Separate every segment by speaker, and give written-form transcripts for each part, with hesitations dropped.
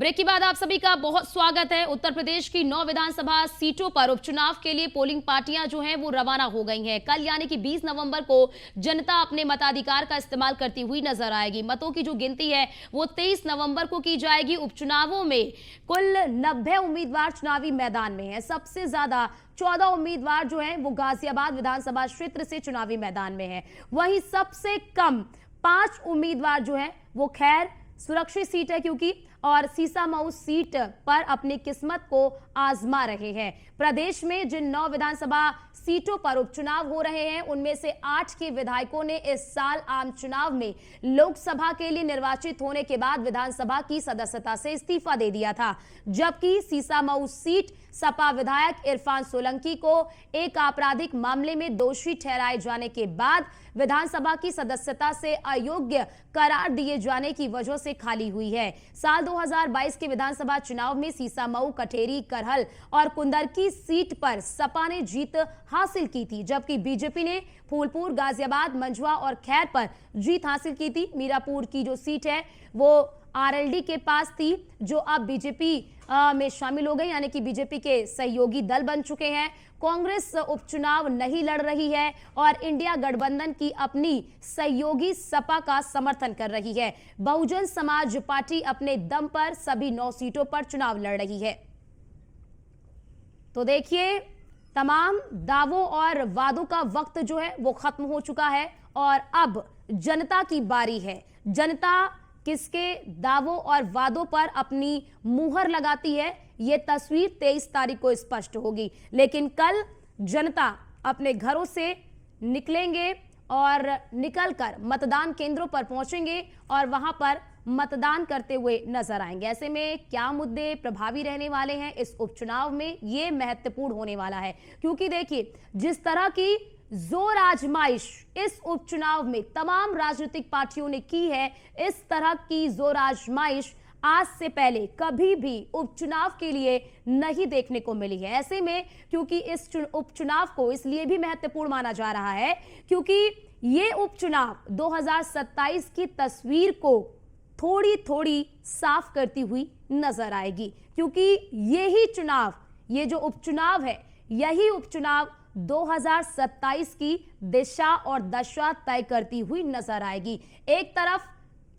Speaker 1: Break के बाद आप सभी का बहुत स्वागत है। उत्तर प्रदेश की 9 विधानसभा सीटों पर उपचुनाव के लिए पोलिंग पार्टियां जो हैं वो रवाना हो गई हैं। कल यानी कि 20 नवंबर को जनता अपने मताधिकार का इस्तेमाल करती हुई नजर आएगी। मतों की जो गिनती है वो 23 नवंबर को की जाएगी। उपचुनावों में कुल 90 उम्मीदवार चुनावी मैदान में है। सबसे ज्यादा 14 उम्मीदवार जो हैं वो गाजियाबाद विधानसभा क्षेत्र से चुनावी मैदान में है। वहीं सबसे कम 5 उम्मीदवार जो है वो खैर सुरक्षित सीट है क्योंकि और सीसामऊ सीट पर अपनी किस्मत को आजमा रहे हैं। प्रदेश में जिन 9 विधानसभा सीटों पर उपचुनाव हो रहे हैं उनमें से 8 के विधायकों ने इस साल आम चुनाव में लोकसभा के लिए निर्वाचित होने के बाद विधानसभा की सदस्यता से इस्तीफा दे दिया था, जबकि सीसामऊ सीट सपा विधायक इरफान सोलंकी को एक आपराधिक मामले में दोषी ठहराए जाने के बाद विधानसभा की सदस्यता से अयोग्य करार दिए जाने की वजह से खाली हुई है। साल 2022 के विधानसभा चुनाव में सीसामऊ, कठेरी, करहल और कुंदरकी सीट पर सपा ने जीत हासिल की थी, जबकि बीजेपी ने फूलपुर, गाजियाबाद, मंझवा और खैर पर जीत हासिल की थी। मीरापुर की जो सीट है वो आरएलडी के पास थी, जो अब बीजेपी में शामिल हो गई, यानी कि बीजेपी के सहयोगी दल बन चुके हैं। कांग्रेस उपचुनाव नहीं लड़ रही है और इंडिया गठबंधन की अपनी सहयोगी सपा का समर्थन कर रही है। बहुजन समाज पार्टी अपने दम पर सभी 9 सीटों पर चुनाव लड़ रही है। तो देखिए, तमाम दावों और वादों का वक्त जो है वो खत्म हो चुका है और अब जनता की बारी है। जनता किसके दावों और वादों पर अपनी मुहर लगाती है, ये तस्वीर 23 तारीख को स्पष्ट होगी। लेकिन कल जनता अपने घरों से निकलेंगे और निकलकर मतदान केंद्रों पर पहुंचेंगे और वहां पर मतदान करते हुए नजर आएंगे। ऐसे में क्या मुद्दे प्रभावी रहने वाले हैं इस उपचुनाव में, ये महत्वपूर्ण होने वाला है, क्योंकि देखिए जिस तरह की जोर आजमाइश इस उपचुनाव में तमाम राजनीतिक पार्टियों ने की है, इस तरह की जोर आजमाइश आज से पहले कभी भी उपचुनाव के लिए नहीं देखने को मिली है। ऐसे में क्योंकि इस उपचुनाव को इसलिए भी महत्वपूर्ण माना जा रहा है क्योंकि ये उपचुनाव 2027 की तस्वीर को थोड़ी थोड़ी साफ करती हुई नजर आएगी, क्योंकि यही चुनाव, ये जो उपचुनाव है, यही उपचुनाव 2027 की दिशा और दशा तय करती हुई नजर आएगी। एक तरफ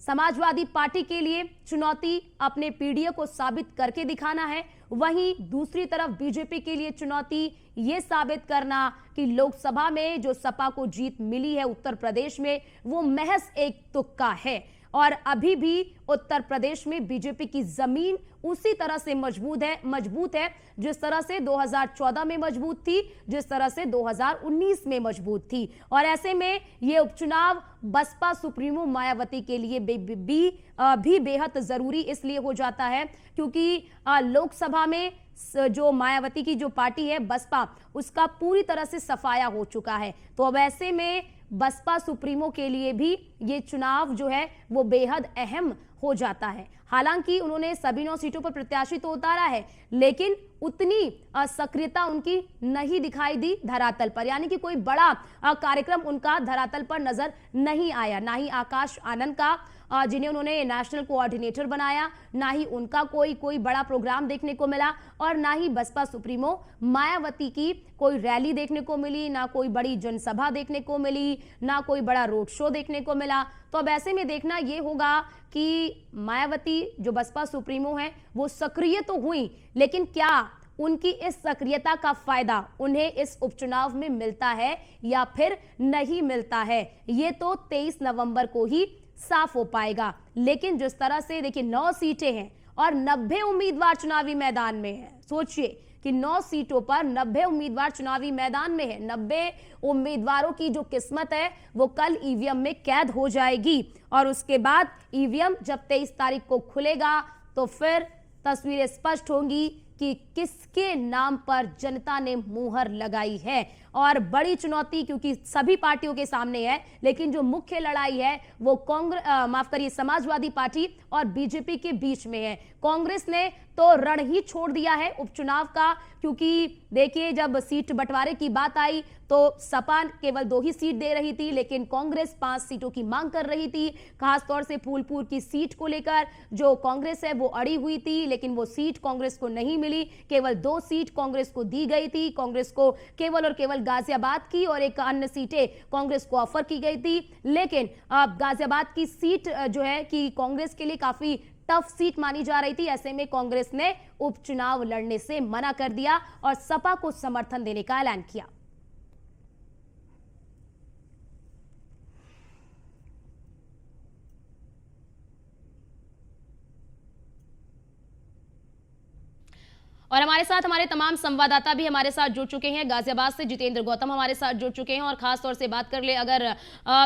Speaker 1: समाजवादी पार्टी के लिए चुनौती अपने पीडीए को साबित करके दिखाना है, वहीं दूसरी तरफ बीजेपी के लिए चुनौती ये साबित करना कि लोकसभा में जो सपा को जीत मिली है उत्तर प्रदेश में वो महज एक तुक्का है और अभी भी उत्तर प्रदेश में बीजेपी की जमीन उसी तरह से मजबूत है जिस तरह से 2014 में मजबूत थी, जिस तरह से 2019 में मजबूत थी। और ऐसे में ये उपचुनाव बसपा सुप्रीमो मायावती के लिए भी बेहद जरूरी इसलिए हो जाता है क्योंकि लोकसभा में जो मायावती की जो पार्टी है बसपा, उसका पूरी तरह से सफाया हो चुका है। तो अब ऐसे में बसपा सुप्रीमो के लिए भी ये चुनाव जो है वो बेहद अहम हो जाता है। हालांकि उन्होंने सभी 9 सीटों पर प्रत्याशी तो उतारा है, लेकिन उतनी सक्रियता उनकी नहीं दिखाई दी धरातल पर, यानी कि कोई बड़ा कार्यक्रम उनका धरातल पर नजर नहीं आया। ना ही आकाश आनंद का, जिन्हें उन्होंने नेशनल कोऑर्डिनेटर बनाया, ना ही उनका कोई बड़ा प्रोग्राम देखने को मिला और ना ही बसपा सुप्रीमो मायावती की कोई रैली देखने को मिली, ना कोई बड़ी जनसभा देखने को मिली, ना कोई बड़ा रोड शो देखने को मिला। तो अब ऐसे में देखना यह होगा कि मायावती जो बसपा सुप्रीमो है वो सक्रिय तो हुई, लेकिन क्या उनकी इस सक्रियता का फायदा उन्हें इस उपचुनाव में मिलता है या फिर नहीं मिलता है, ये तो 23 नवंबर को ही साफ हो पाएगा। लेकिन जिस तरह से देखिए 9 सीटें हैं और 90 उम्मीदवार चुनावी मैदान में हैं, सोचिए कि 9 सीटों पर 90 उम्मीदवार चुनावी मैदान में है। 90 उम्मीदवारों की जो किस्मत है वो कल ईवीएम में कैद हो जाएगी और उसके बाद ईवीएम जब 23 तारीख को खुलेगा तो फिर तस्वीरें स्पष्ट होंगी कि किसके नाम पर जनता ने मुहर लगाई है। और बड़ी चुनौती क्योंकि सभी पार्टियों के सामने है, लेकिन जो मुख्य लड़ाई है वो माफ करिए समाजवादी पार्टी और बीजेपी के बीच में है। कांग्रेस ने तो रण ही छोड़ दिया है उपचुनाव का, क्योंकि देखिए जब सीट बंटवारे की बात आई तो सपा केवल 2 ही सीट दे रही थी, लेकिन कांग्रेस 5 सीटों की मांग कर रही थी। खासतौर से फूलपुर की सीट को लेकर जो कांग्रेस है वो अड़ी हुई थी, लेकिन वो सीट कांग्रेस को नहीं मिली। केवल 2 सीट कांग्रेस को दी गई थी। कांग्रेस को केवल और केवल गाजियाबाद की और एक अन्य सीटें कांग्रेस को ऑफर की गई थी, लेकिन अब गाजियाबाद की सीट जो है कि कांग्रेस के लिए काफी टफ सीट मानी जा रही थी। ऐसे में कांग्रेस ने उपचुनाव लड़ने से मना कर दिया और सपा को समर्थन देने का ऐलान किया। और हमारे साथ हमारे तमाम संवाददाता भी हमारे साथ जुड़ चुके हैं। गाजियाबाद से जितेंद्र गौतम हमारे साथ जुड़ चुके हैं, और खास तौर से बात कर ले अगर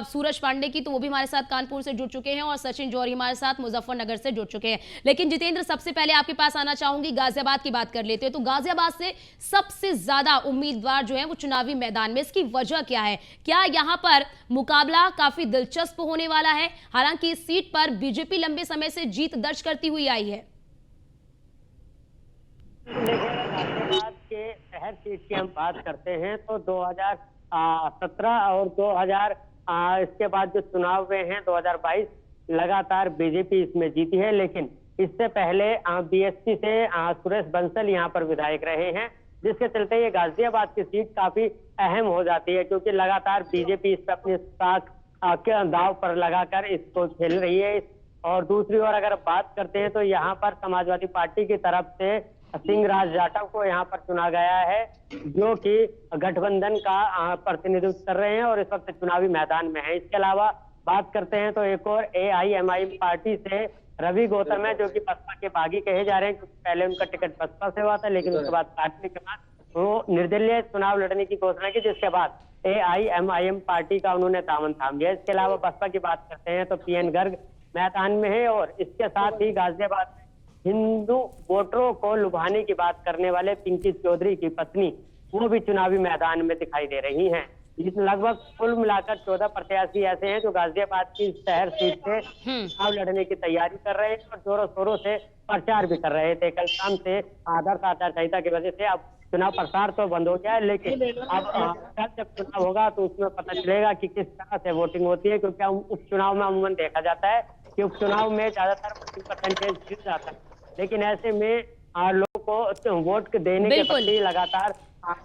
Speaker 1: सूरज पांडे की तो वो भी हमारे साथ कानपुर से जुड़ चुके हैं, और सचिन जौहरी हमारे साथ मुजफ्फरनगर से जुड़ चुके हैं। लेकिन जितेंद्र, सबसे पहले आपके पास आना चाहूंगी, गाजियाबाद की बात कर लेते हैं। तो गाजियाबाद से सबसे ज्यादा उम्मीदवार जो है वो चुनावी मैदान में, इसकी वजह क्या है? क्या यहाँ पर मुकाबला काफी दिलचस्प होने वाला है? हालांकि इस सीट पर बीजेपी लंबे समय से जीत दर्ज करती हुई आई है।
Speaker 2: गाजियाबाद के शहर सीट की हम बात करते हैं तो 2017 और 2000 इसके बाद जो चुनाव हुए हैं 2022 लगातार बीजेपी इसमें जीती है। लेकिन इससे पहले बीएसपी से सुरेश बंसल यहाँ पर विधायक रहे हैं, जिसके चलते ये गाजियाबाद की सीट काफी अहम हो जाती है, क्योंकि लगातार बीजेपी इस पर अपनी साख के दाव पर लगाकर इसको खेल रही है। और दूसरी ओर अगर बात करते हैं तो यहाँ पर समाजवादी पार्टी की तरफ से सिंह राज जाटव को यहाँ पर चुना गया है, जो कि गठबंधन का प्रतिनिधित्व कर रहे हैं और इस वक्त चुनावी मैदान में है। इसके अलावा बात करते हैं तो एक और AIMIM पार्टी से रवि गौतम है, जो कि बसपा के बागी कहे जा रहे हैं, क्योंकि पहले उनका टिकट बसपा से हुआ था, लेकिन उसके बाद काटने के बाद वो निर्दलीय चुनाव लड़ने की घोषणा की, जिसके बाद AIMIM पार्टी का उन्होंने दामन थाम लिया। इसके अलावा बसपा की बात करते हैं तो PN गर्ग मैदान में है, और इसके साथ ही गाजियाबाद में हिंदू वोटरों को लुभाने की बात करने वाले पिंकी चौधरी की पत्नी वो भी चुनावी मैदान में दिखाई दे रही हैं। लगभग कुल मिलाकर 14 प्रत्याशी ऐसे हैं जो गाजियाबाद की शहर सीट से चुनाव लड़ने की तैयारी कर रहे हैं और जोरों शोरों से प्रचार भी कर रहे थे। कल शाम से आदर्श आचार संहिता की वजह से अब चुनाव प्रसार तो बंद हो गया है, लेकिन अब कल जब चुनाव होगा तो उसमें पता चलेगा कि किस तरह से वोटिंग होती है, क्योंकि उपचुनाव में अमूमन देखा जाता है कि उपचुनाव में ज्यादातर वोटिंग परसेंटेज गिर जाता है, लेकिन ऐसे में लोगों को वोट देने के प्रति लगातार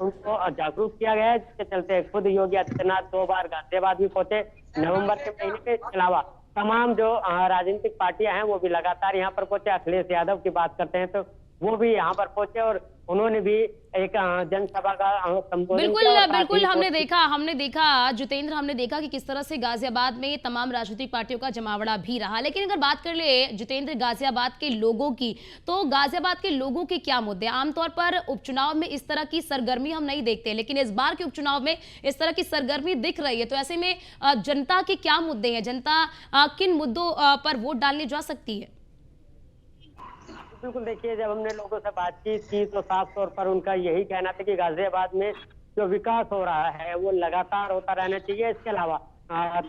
Speaker 2: उनको जागरूक किया गया है, जिसके चलते खुद योगी आदित्यनाथ 2 बार गाजियाबाद भी पहुंचे नवंबर के महीने में। इसके अलावा तमाम जो राजनीतिक पार्टियां हैं वो भी लगातार यहाँ पर पहुंचे। अखिलेश यादव की बात करते हैं तो वो भी यहाँ पर पहुंचे और उन्होंने भी एक जनसभा का संबोधन
Speaker 1: किया। बिल्कुल हमने देखा जितेंद्र, हमने देखा कि किस तरह से गाजियाबाद में तमाम राजनीतिक पार्टियों का जमावड़ा भी रहा। लेकिन अगर बात कर ले जितेंद्र गाजियाबाद के लोगों की, तो गाजियाबाद के लोगों के क्या मुद्दे? आमतौर पर उपचुनाव में इस तरह की सरगर्मी हम नहीं देखते, लेकिन इस बार के उपचुनाव में इस तरह की सरगर्मी दिख रही है। तो ऐसे में जनता के क्या मुद्दे हैं? जनता किन मुद्दों पर वोट डालने जा सकती है?
Speaker 2: बिल्कुल, देखिए जब हमने लोगों से बातचीत की तो साफ तौर पर उनका यही कहना था कि गाजियाबाद में जो विकास हो रहा है वो लगातार होता रहना चाहिए। इसके अलावा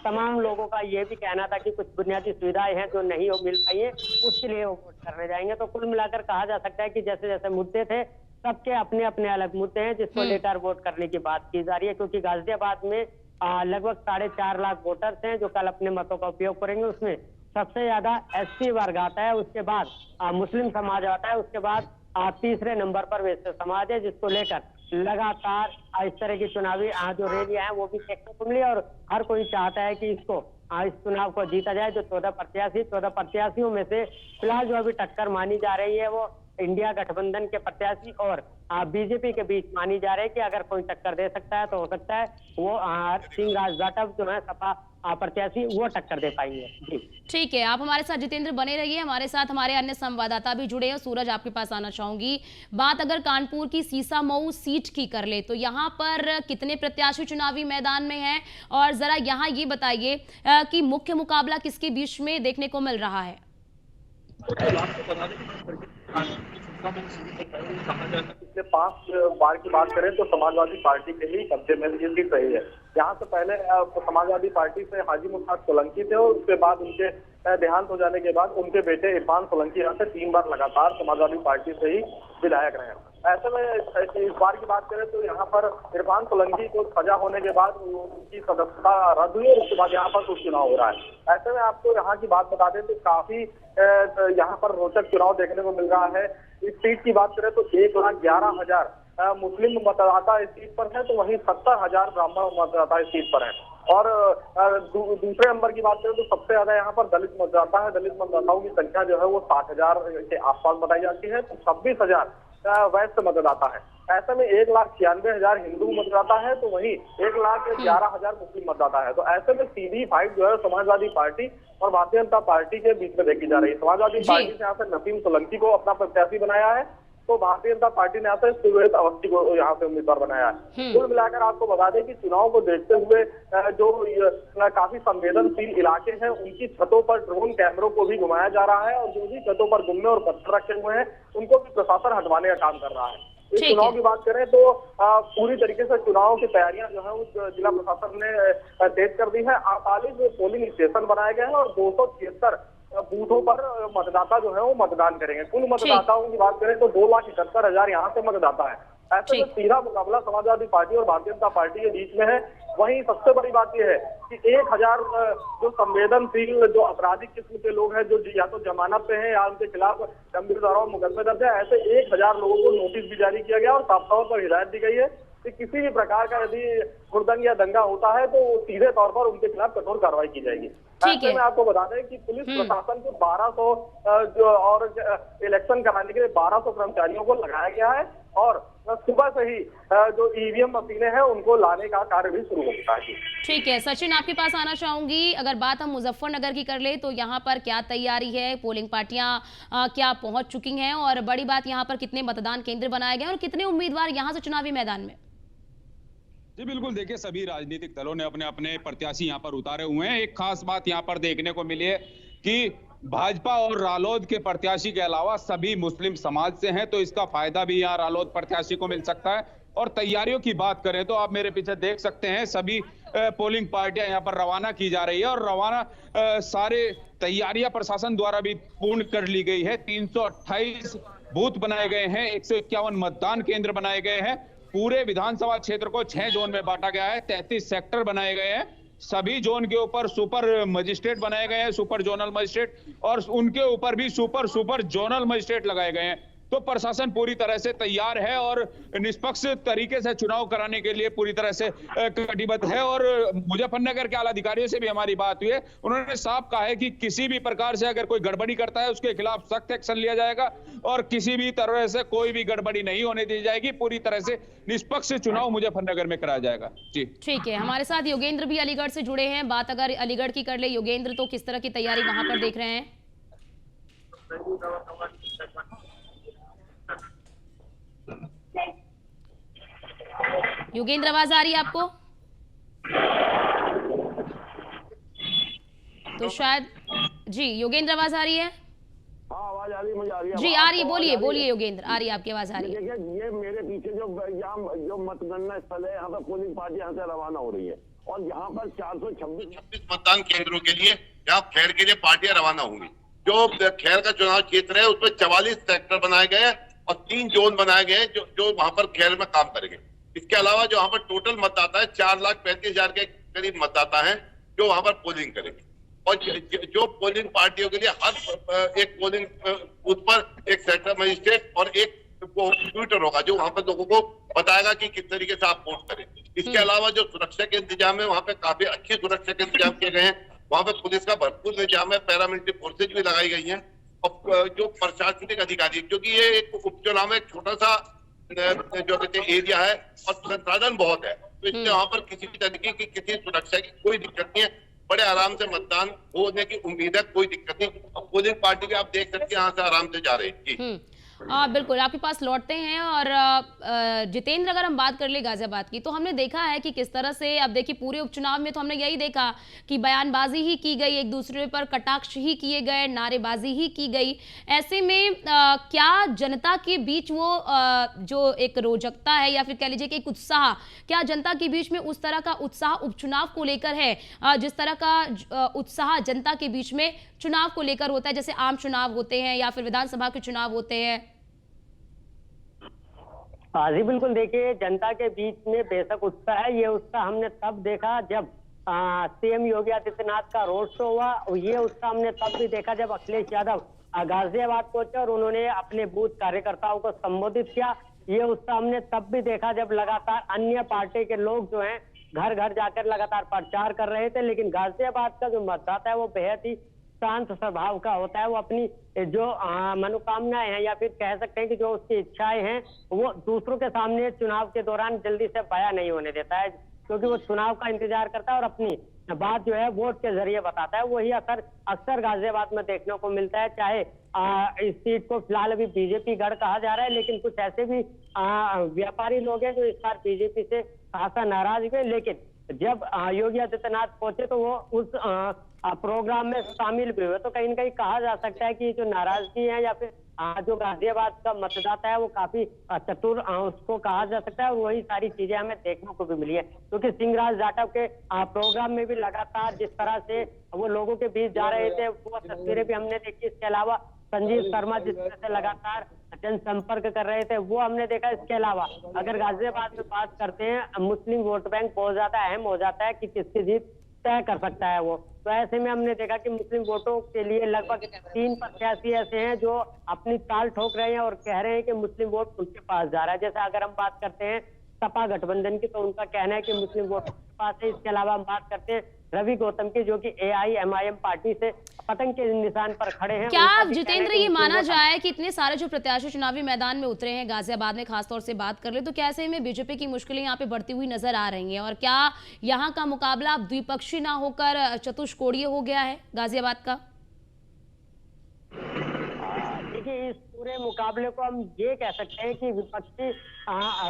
Speaker 2: तमाम लोगों का ये भी कहना था कि कुछ बुनियादी सुविधाएं हैं जो नहीं हो मिल पाई है, उसके लिए वो वोट करने जाएंगे। तो कुल मिलाकर कहा जा सकता है कि जैसे जैसे मुद्दे थे सबके अपने अपने अलग मुद्दे हैं जिसको लेकर वोट करने की बात की जा रही है, क्योंकि गाजियाबाद में लगभग 4.5 लाख वोटर्स हैं जो कल अपने मतों का उपयोग करेंगे। उसमें सबसे ज्यादा SC वर्ग आता है, उसके बाद मुस्लिम समाज आता है, उसके बाद तीसरे नंबर पर वैश्य समाज है, जिसको लेकर लगातार इस तरह की चुनावी जो रैलियां हैं वो भी देखने को मिली। और हर कोई चाहता है कि इसको इस चुनाव को जीता जाए। जो 14 प्रत्याशियों में से फिलहाल जो अभी टक्कर मानी जा रही है वो इंडिया गठबंधन के प्रत्याशी और बीजेपी के बीच मानी जा रही है कि अगर कोई टक्कर दे सकता है तो हो सकता है वो सिंह राज जाटव जो है सपा प्रत्याशी वो टक्कर दे पाएंगे। जी
Speaker 1: ठीक है, आप हमारे साथ जितेंद्र बने रहिए। हमारे साथ हमारे अन्य संवाददाता भी जुड़े हैं। सूरज, आपके पास आना चाहूंगी। बात अगर कानपुर की सीसामऊ सीट की कर ले तो यहाँ पर कितने प्रत्याशी चुनावी मैदान में हैं, और जरा यहाँ ये बताइए कि मुख्य मुकाबला किसके बीच में देखने को मिल रहा है?
Speaker 3: पिछले 5 बार की बात करें तो समाजवादी पार्टी के ही कब्जे में ये सीट रही है। यहाँ से पहले समाजवादी पार्टी से हाजी मुस्ताक सोलंकी थे और उसके बाद उनके देहांत हो जाने के बाद उनके बेटे इरफान सोलंकी यहाँ से 3 बार लगातार समाजवादी पार्टी से ही विधायक रहे। ऐसे में इस बार की बात करें तो यहाँ पर इरफान सोलंकी को सजा होने के बाद उनकी सदस्यता रद्द हुई और उसके बाद यहाँ पर उपचुनाव हो रहा है। ऐसे में आपको यहाँ की बात बता दें तो काफी यहाँ पर रोचक चुनाव देखने को मिल रहा है। इस सीट की बात करें तो 1,11,000 मुस्लिम मतदाता इस सीट पर है, तो वहीं 70,000 ब्राह्मण मतदाता इस सीट पर है। और दूसरे नंबर की बात करें तो सबसे ज्यादा यहाँ पर दलित मतदाता है। दलित मतदाताओं की संख्या जो है वो 60,000 के आसपास बताई जाती है, तो 26,000 वैश्य मतदाता है। ऐसे में 1,96,000 हिंदू मतदाता है, तो वहीं 1,11,000 मुस्लिम मतदाता है। तो ऐसे में सीधी फाइट जो है समाजवादी पार्टी और भारतीय जनता पार्टी के बीच में देखी जा रही है। समाजवादी पार्टी ने यहाँ से नसीम सोलंकी को अपना प्रत्याशी बनाया है, तो भारतीय जनता पार्टी ने यहाँ से सुरेश अवस्थी को यहाँ से उम्मीदवार बनाया है। कुल मिलाकर आपको बता दें कि चुनाव को देखते हुए जो काफी संवेदनशील इलाके हैं उनकी छतों पर ड्रोन कैमरों को भी घुमाया जा रहा है और जो भी छतों पर गुम्मे और पत्थर रखे हुए हैं उनको भी प्रशासन हटवाने का काम कर रहा है। इस चुनाव की बात करें तो पूरी तरीके से चुनाव की तैयारियां जो है उस जिला प्रशासन ने तेज कर दी है। 48 पोलिंग स्टेशन बनाए गए हैं और 276 बूथों पर मतदाता जो है वो मतदान करेंगे। कुल मतदाताओं की बात करें तो 2,71,000 यहाँ से मतदाता है। ऐसे में सीधा मुकाबला समाजवादी पार्टी और भारतीय जनता पार्टी के बीच में है। वहीं सबसे बड़ी बात यह है कि 1,000 जो संवेदनशील जो आपराधिक किस्म के लोग हैं जो या तो जमानत पे हैं या उनके खिलाफ गंभीर धाराओं मुकदमे दर्ज है, ऐसे 1,000 लोगों को नोटिस भी जारी किया गया और साफ तौर पर हिदायत दी गई है कि किसी भी प्रकार का यदि हुड़दंग या दंगा होता है तो सीधे तौर पर उनके खिलाफ कठोर कार्रवाई की जाएगी। ऐसे में आपको बता दें कि पुलिस प्रशासन को 1200 और इलेक्शन कराने के लिए 1200 कर्मचारियों को लगाया गया है और सुबह से ही जो ईवीएम मशीनें हैं उनको लाने का कार्य भी शुरू हो चुका है।
Speaker 1: ठीक है सचिन, आपके पास आना चाहूंगी। अगर बात हम मुजफ्फरनगर की कर ले तो यहाँ पर क्या तैयारी है, पोलिंग पार्टियां क्या पहुंच चुकी हैं और बड़ी बात यहाँ पर कितने मतदान केंद्र बनाए गए और कितने उम्मीदवार यहाँ से चुनावी मैदान में?
Speaker 4: जी बिल्कुल, देखिए सभी राजनीतिक दलों ने अपने अपने प्रत्याशी यहाँ पर उतारे हुए हैं। एक खास बात यहाँ पर देखने को मिली है कि भाजपा और रालोद के प्रत्याशी के अलावा सभी मुस्लिम समाज से हैं, तो इसका फायदा भी यहाँ रालोद प्रत्याशी को मिल सकता है। और तैयारियों की बात करें तो आप मेरे पीछे देख सकते हैं सभी पोलिंग पार्टियां यहाँ पर रवाना की जा रही है और रवाना सारे तैयारियां प्रशासन द्वारा भी पूर्ण कर ली गई है। 328 बूथ बनाए गए हैं, 151 मतदान केंद्र बनाए गए हैं। पूरे विधानसभा क्षेत्र को 6 जोन में बांटा गया है, 33 सेक्टर बनाए गए हैं। सभी जोन के ऊपर सुपर मजिस्ट्रेट बनाए गए हैं, सुपर जोनल मजिस्ट्रेट, और उनके ऊपर भी सुपर जोनल मजिस्ट्रेट लगाए गए हैं। तो प्रशासन पूरी तरह से तैयार है और निष्पक्ष तरीके से चुनाव कराने के लिए पूरी तरह से कटिबद्ध है। और मुजफ्फरनगर के आला अधिकारियों से भी हमारी बात हुई है, उन्होंने साफ कहा है कि किसी भी प्रकार से अगर कोई गड़बड़ी करता है उसके खिलाफ सख्त एक्शन लिया जाएगा और किसी भी तरह से कोई भी गड़बड़ी नहीं होने दी जाएगी। पूरी तरह से निष्पक्ष चुनाव मुजफ्फरनगर में कराया जाएगा। जी
Speaker 1: ठीक है, हमारे साथ योगेंद्र भी अलीगढ़ से जुड़े हैं। बात अगर अलीगढ़ की कर ले योगेंद्र, तो किस तरह की तैयारी वहां पर देख रहे हैं? योगेंद्र, आवाज आ रही है आपको? तो शायद जी योगेंद्र, आवाज आ रही है?
Speaker 5: हाँ, आवाज आ रही है, मुझे आ रही है।
Speaker 1: जी आ रही है, बोलिए बोलिए योगेंद्र, आ रही है, आपकी आवाज आ रही है।
Speaker 5: देखिए, ये मेरे पीछे जो मतगणना स्थल है, यहाँ पर पोलिंग पार्टी यहाँ से रवाना हो रही है और यहाँ पर 426
Speaker 6: मतदान केंद्रों के लिए यहाँ खैर के लिए पार्टियां रवाना होंगी। जो खैर का चुनाव क्षेत्र है उसमें 44 सेक्टर बनाए गए हैं और 3 जोन बनाए गए हैं जो वहां पर खैर में काम करेंगे। इसके अलावा जो वहां पर टोटल मतदाता है 4,35,000 के करीब मतदाता हैं जो वहां पर पोलिंग करेंगे। और जो पोलिंग पार्टियों के लिए हर एक पोलिंग बूथ पर एक सेक्टर मजिस्ट्रेट और एक कंप्यूटर होगा जो वहां पर लोगों को बताएगा कि किस तरीके से आप वोट करें। इसके अलावा जो सुरक्षा के इंतजाम है वहां पे काफी अच्छी सुरक्षा के इंतजाम किए गए हैं। वहां पे पुलिस का भरपूर इंतजाम है, पैरामिलिट्री फोर्सेज भी लगाई गई हैं और जो प्रशासनिक अधिकारी, क्योंकि ये एक उपचुनाव में एक छोटा सा जो कहते हैं एरिया है और संसाधन बहुत है, तो इसलिए वहां पर किसी भी तरीके की किसी सुरक्षा की कोई दिक्कत नहीं है। बड़े आराम से मतदान होने की उम्मीद है, कोई दिक्कत नहीं। पोलिंग पार्टी भी आप देख सकते हैं यहाँ से आराम से जा रहे हैं।
Speaker 1: बिल्कुल आपके पास लौटते हैं। और जितेंद्र, अगर हम बात कर ले गाजियाबाद की, तो हमने देखा है कि किस तरह से, अब देखिए पूरे उपचुनाव में तो हमने यही देखा कि बयानबाजी ही की गई, एक दूसरे पर कटाक्ष ही किए गए, नारेबाजी ही की गई। ऐसे में क्या जनता के बीच वो जो एक रोचकता है या फिर कह लीजिए कि एक उत्साह, क्या जनता के बीच में उस तरह का उत्साह उपचुनाव को लेकर है जिस तरह का उत्साह जनता के बीच में चुनाव को लेकर होता है, जैसे आम चुनाव होते हैं या फिर विधानसभा के चुनाव होते हैं?
Speaker 2: हाँ जी बिल्कुल, देखिए जनता के बीच में बेशक उत्साह है। ये उत्साह हमने तब देखा जब सीएम योगी आदित्यनाथ का रोड शो हुआ। ये उत्साह हमने तब भी देखा जब अखिलेश यादव गाजियाबाद पहुंचे और उन्होंने अपने बूथ कार्यकर्ताओं को संबोधित किया। ये उत्साह हमने तब भी देखा जब लगातार अन्य पार्टी के लोग जो हैं घर घर जाकर लगातार प्रचार कर रहे थे। लेकिन गाजियाबाद का जो मतदाता है वो बेहद ही शांत स्वभाव का होता है। वो अपनी जो मनोकामनाएं हैं या फिर कह सकते हैं कि जो उसकी इच्छाएं हैं वो दूसरों के सामने चुनाव के दौरान जल्दी से बयां नहीं होने देता है, क्योंकि वो चुनाव का इंतजार करता है और अपनी बात जो है वोट के जरिए बताता है। वही असर अक्सर गाजियाबाद में देखने को मिलता है। चाहे इस सीट को फिलहाल अभी बीजेपी गढ़ कहा जा रहा है, लेकिन कुछ ऐसे भी व्यापारी लोग हैं जो इस बार बीजेपी से खासा नाराज हुए। लेकिन जब योगी आदित्यनाथ पहुंचे तो वो उस प्रोग्राम में शामिल भी हुए। तो कहीं ना कहीं कहा जा सकता है कि जो नाराजगी है या फिर जो गाजियाबाद का मतदाता है वो काफी चतुर उसको कहा जा सकता है। और वही सारी चीजें हमें देखने को भी मिली है, क्योंकि सिंहराज जाटव के प्रोग्राम में भी लगातार जिस तरह से वो लोगों के बीच जा रहे थे वो तस्वीरें भी हमने देखी। इसके अलावा संजीव शर्मा जिस तरह से लगातार जनसंपर्क कर रहे थे वो हमने देखा। इसके अलावा अगर गाजियाबाद में बात करते हैं, मुस्लिम वोट बैंक बहुत ज्यादा अहम हो जाता है कि किसकी जीत तय कर सकता है वो। तो ऐसे में हमने देखा कि मुस्लिम वोटों के लिए लगभग 3 प्रत्याशी ऐसे हैं जो अपनी ताल ठोक रहे हैं और कह रहे हैं कि मुस्लिम वोट उनके पास जा रहा है। जैसे अगर हम बात करते हैं सपा गठबंधन की, तो उनका कहना है कि मुस्लिम वोट के पास है। इसके अलावा हम बात करते हैं रवि गौतम की, जो कि AIMIM पार्टी से पतंग के निशान पर खड़े हैं।
Speaker 1: क्या जितेंद्र ये माना जाए कि इतने सारे जो प्रत्याशी चुनावी मैदान में उतरे हैं गाजियाबाद में खासतौर से बात कर ले, तो क्या ऐसे में बीजेपी की मुश्किलें यहाँ पे बढ़ती हुई नजर आ रही हैं? और क्या यहाँ का मुकाबला अब द्विपक्षीय ना होकर चतुष्कोणीय हो गया है गाजियाबाद का?
Speaker 2: देखिए, इस पूरे मुकाबले को हम ये कह सकते हैं कि विपक्षी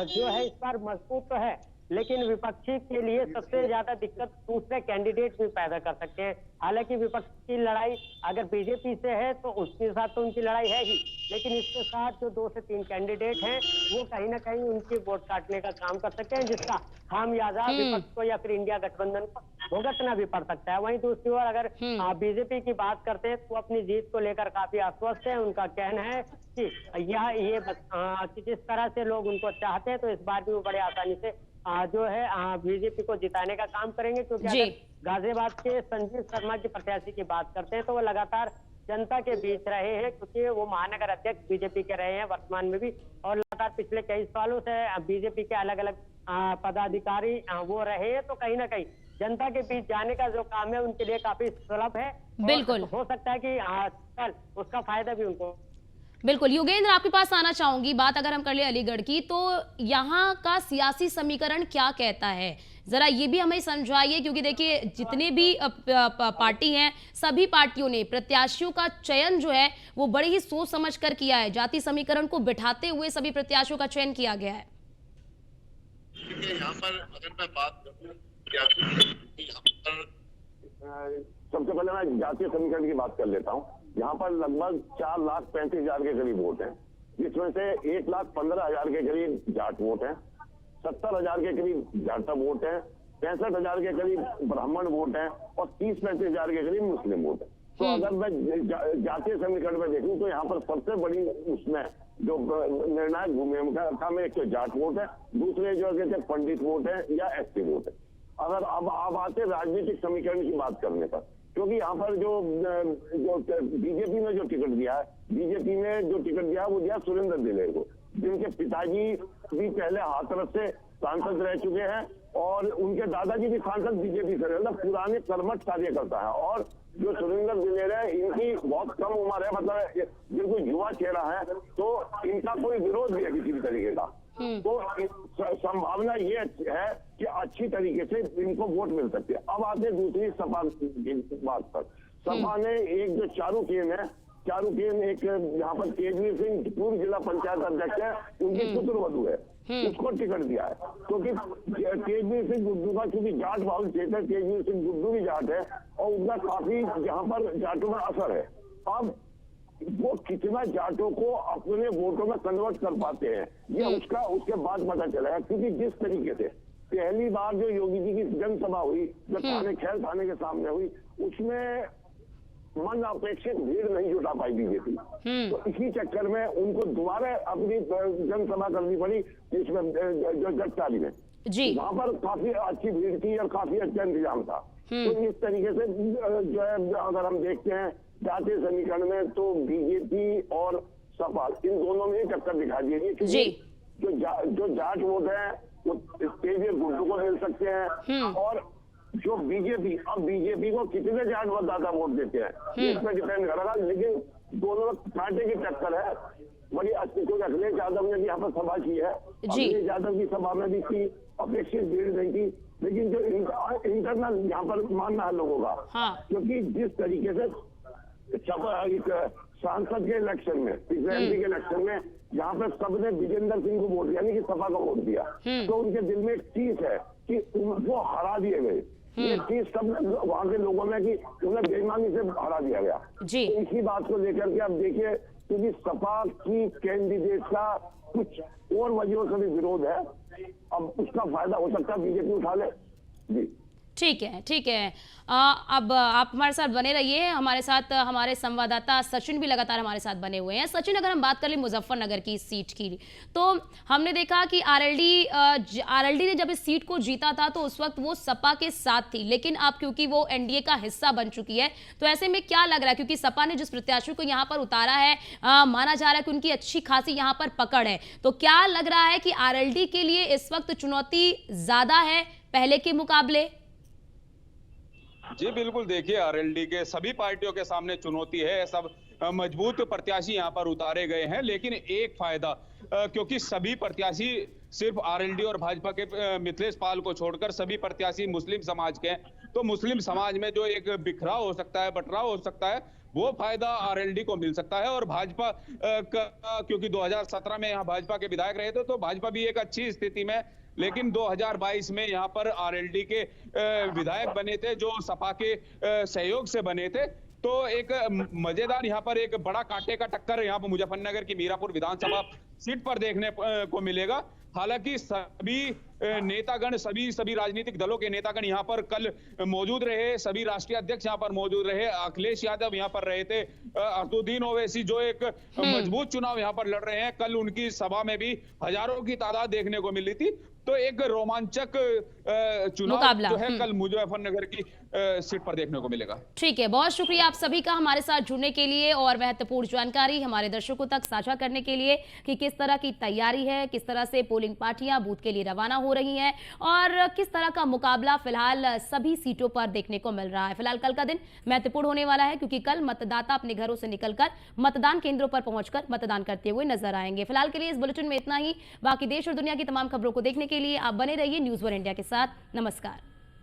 Speaker 2: जो है इस बार मजबूत तो है, लेकिन विपक्षी के लिए सबसे ज्यादा दिक्कत दूसरे कैंडिडेट भी पैदा कर सकते हैं। हालांकि विपक्ष की लड़ाई अगर बीजेपी से है तो उसके साथ तो उनकी लड़ाई है ही, लेकिन इसके साथ जो 2 से 3 कैंडिडेट हैं वो कहीं ना कहीं उनकी वोट काटने का काम कर सकते हैं, जिसका खामियाजा विपक्ष को या फिर इंडिया गठबंधन को भुगतना भी पड़ सकता है। वहीं दूसरी ओर अगर बीजेपी की बात करते हैं तो अपनी जीत को लेकर काफी आश्वस्त है। उनका कहना है कि जिस तरह से लोग उनको चाहते हैं तो इस बार भी वो बड़े आसानी से जो है बीजेपी को जिताने का काम करेंगे। क्योंकि अगर गाजियाबाद के संजीव शर्मा की प्रत्याशी की बात करते हैं तो वो लगातार जनता के बीच रहे हैं, क्योंकि वो महानगर अध्यक्ष बीजेपी के रहे हैं वर्तमान में भी, और लगातार पिछले कई सालों से बीजेपी के अलग अलग पदाधिकारी वो रहे हैं। तो कहीं ना कहीं जनता के बीच जाने का जो काम है उनके लिए काफी सुलभ है।
Speaker 1: बिल्कुल
Speaker 2: हो सकता है कि कल उसका फायदा भी उनको।
Speaker 1: बिल्कुल योगेंद्र, आपके पास आना चाहूंगी। बात अगर हम कर ले अलीगढ़ की, तो यहाँ का सियासी समीकरण क्या कहता है, जरा ये भी हमें समझाइए। क्योंकि देखिए जितने भी पार्टी हैं, सभी पार्टियों ने प्रत्याशियों का चयन जो है वो बड़े ही सोच समझ कर किया है। जाति समीकरण को बिठाते हुए सभी प्रत्याशियों का चयन किया गया है।
Speaker 6: यहाँ पर अगर मैं बात करूँ
Speaker 5: सबसे पहले मैं जातीय समीकरण की बात कर लेता हूँ। यहाँ पर लगभग 4,35,000 के करीब वोट हैं, जिसमें से 1,15,000 के करीब जाट वोट हैं, 70,000 के करीब जाटा वोट है, 65,000 के करीब ब्राह्मण वोट है और 30-35,000 के करीब मुस्लिम वोट है। तो अगर मैं जातीय समीकरण में देखूं तो यहाँ पर सबसे बड़ी उसमें जो निर्णायक भूमिका में एक तो जाट वोट है, दूसरे जो कहते हैं पंडित वोट है या ST वोट है। अगर अब आते राजनीतिक समीकरण की बात करने पर, क्योंकि यहाँ पर जो बीजेपी में जो टिकट दिया है, बीजेपी में जो टिकट दिया वो दिया सुरेंद्र दिलेर को, जिनके पिताजी भी पहले हाथरस से सांसद रह चुके हैं और उनके दादाजी भी सांसद बीजेपी से, मतलब पुराने कर्मठ कार्यकर्ता है। और जो सुरेंद्र दिलेर है इनकी बहुत कम उम्र है, मतलब बिल्कुल युवा चेहरा है, तो इनका कोई विरोध नहीं है किसी भी तरीके का। तो संभावना ये है कि अच्छी तरीके से इनको वोट मिल सकती है। अब आते दूसरी सपा की बात पर। सपा ने एक जो चारू केन है चारुकेन एक यहाँ पर तेजवीर सिंह पूर्व जिला पंचायत अध्यक्ष है, उनकी पुत्र वधु है, उसको टिकट दिया है। क्योंकि तेजवीर सिंह गुड्डू का चूंकि जाट बाहुल क्षेत्र है, तेजवीर सिंह गुड्डू भी जाट है और उनका काफी यहाँ पर जाटों में असर है। अब वो कितना जाटों को अपने वोटों में कन्वर्ट कर पाते हैं, ये उसके बाद पता चला है। क्योंकि जिस तरीके से पहली बार जो योगी जी की जनसभा हुई, जो खैर थाने के सामने हुई, उसमें मन अपेक्षित भीड़ नहीं जुटा पाई बीजेपी। तो इसी चक्कर में उनको दोबारा अपनी जनसभा करनी पड़ी, जिसमें जो जगताली में
Speaker 1: जी
Speaker 5: वहां पर काफी अच्छी भीड़ थी और काफी अच्छा इंतजाम था। तो इस तरीके से जो है अगर हम देखते हैं जातीय समीकरण में, तो बीजेपी और सपा इन दोनों में टक्कर दिखा दी है। क्योंकि जो जाट वोट है वो तेजवीर गुड्डू को मिल सकते हैं, और जो बीजेपी, अब बीजेपी को कितने जाट मतदाता वोट देते हैं इस पर डिपेंड करेगा। लेकिन दोनों कांटे की टक्कर है बड़ी अच्छी। क्योंकि अखिलेश यादव ने भी यहाँ पर सभा की है, अखिलेश यादव की सभा में भी थी, अपेक्षित भीड़ नहीं थी। लेकिन जो इंटरनल यहाँ पर मानना है लोगों का, क्योंकि जिस तरीके से एक सांसद के इलेक्शन में, एमपी के इलेक्शन में यहाँ पर सबने विजेंद्र सिंह को वोट, यानी कि सपा को वोट दिया, तो उनके दिल में एक चीज है कि उनको हरा दिए गए। ये चीज सब वहां के लोगों में कि उन्हें बेईमानी से हरा दिया गया। तो इसी बात को लेकर के अब देखिए, क्योंकि सपा की कैंडिडेट का कुछ और वजहों से भी विरोध है, अब उसका फायदा हो सकता है बीजेपी उठा ले। जी
Speaker 1: ठीक है, ठीक है। अब आप हमारे साथ बने रहिए, हमारे साथ हमारे संवाददाता सचिन भी लगातार हमारे साथ बने हुए हैं। सचिन, अगर हम बात कर लें मुजफ्फरनगर की सीट की, तो हमने देखा कि आरएलडी ने जब इस सीट को जीता था तो उस वक्त वो सपा के साथ थी, लेकिन अब क्योंकि वो एनडीए का हिस्सा बन चुकी है, तो ऐसे में क्या लग रहा है, क्योंकि सपा ने जिस प्रत्याशी को यहाँ पर उतारा है, माना जा रहा है कि उनकी अच्छी खासी यहाँ पर पकड़ है, तो क्या लग रहा है कि आरएलडी के लिए इस वक्त चुनौती ज्यादा है पहले के मुकाबले?
Speaker 4: जी बिल्कुल, देखिए आरएलडी के सभी पार्टियों के सामने चुनौती है, सब मजबूत प्रत्याशी यहाँ पर उतारे गए हैं। लेकिन एक फायदा, क्योंकि सभी प्रत्याशी सिर्फ आरएलडी और भाजपा के मिथिलेश पाल को छोड़कर सभी प्रत्याशी मुस्लिम समाज के हैं, तो मुस्लिम समाज में जो एक बिखराव हो सकता है, बंटवारा हो सकता है, वो फायदा आरएलडी को मिल सकता है। और भाजपा क्योंकि 2017 में यहाँ भाजपा के विधायक रहे थे, तो भाजपा भी एक अच्छी स्थिति में, लेकिन 2022 में यहाँ पर आरएलडी के विधायक बने थे जो सपा के सहयोग से बने थे। तो एक मजेदार यहाँ पर एक बड़ा कांटे का टक्कर यहाँ पर मुजफ्फरनगर की मीरापुर विधानसभा सीट पर देखने को मिलेगा। हालांकि सभी नेतागण, सभी राजनीतिक दलों के नेतागण यहाँ पर कल मौजूद रहे, सभी राष्ट्रीय अध्यक्ष यहाँ पर मौजूद रहे, अखिलेश यादव यहाँ पर रहे थे, असदुद्दीन ओवैसी जो एक मजबूत चुनाव यहाँ पर लड़ रहे हैं, कल उनकी सभा में भी हजारों की तादाद देखने को मिली थी। तो एक रोमांचक चुनाव जो है कल मुजफ्फरनगर की सीट पर देखने को मिलेगा।
Speaker 1: ठीक है, बहुत शुक्रिया आप सभी का हमारे साथ जुड़ने के लिए और महत्वपूर्ण जानकारी हमारे दर्शकों तक साझा करने के लिए कि किस तरह की तैयारी है, किस तरह से पोलिंग पार्टियां बूथ के लिए रवाना हो रही हैं और किस तरह का मुकाबला फिलहाल सभी सीटों पर देखने को मिल रहा है। फिलहाल कल का दिन महत्वपूर्ण होने वाला है, क्योंकि कल मतदाता अपने घरों से निकलकर मतदान केंद्रों पर पहुंचकर मतदान करते हुए नजर आएंगे। फिलहाल के लिए इस बुलेटिन में इतना ही। बाकी देश और दुनिया की तमाम खबरों को देखने के लिए आप बने रहिए न्यूज़ वन इंडिया के साथ। नमस्कार।